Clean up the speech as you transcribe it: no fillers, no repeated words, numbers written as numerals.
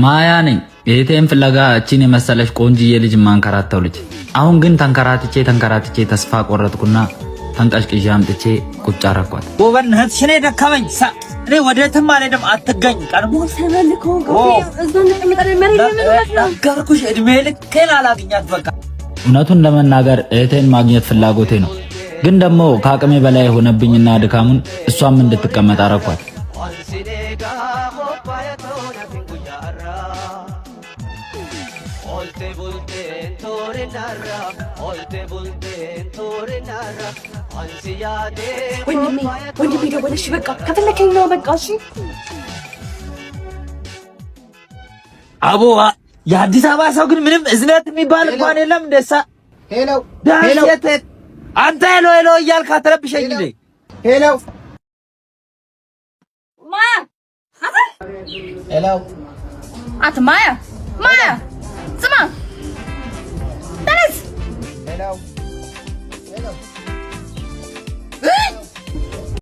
ማያ ነኝ እህቴን ፍለጋ እቺን የመሰለች ቆንጅዬ ልጅ ማንከራተው ልጅ። አሁን ግን ተንከራትቼ ተስፋ ቆረጥኩና ተንቀሽቅዤ አምጥቼ ቁጭ አረኳት። ወበንህት ሽኔ ደከመኝ እኔ ወደትም አልሄድም አትገኝ ቀርቦ ሰበልኮ ገርኩሽ እድሜ ልኬን አላገኛት በቃ። እውነቱን ለመናገር እህቴን ማግኘት ፍላጎቴ ነው፣ ግን ደግሞ ከአቅሜ በላይ ሆነብኝና ድካሙን እሷም እንድትቀመጥ አረኳት። ወንድሜ ደወለሽ በቃ ከፈለከኝ ነው በቃ እሺ። አቦ የአዲስ አበባ ሰው ግን ምንም እዝነት የሚባል እንኳን የለም። እንደሳ ሄሎ አንተ ሄሎ እያልክ አትረብሸኝ እንዴ። ሄሎ ማያ ሄሎ ማያ ስማ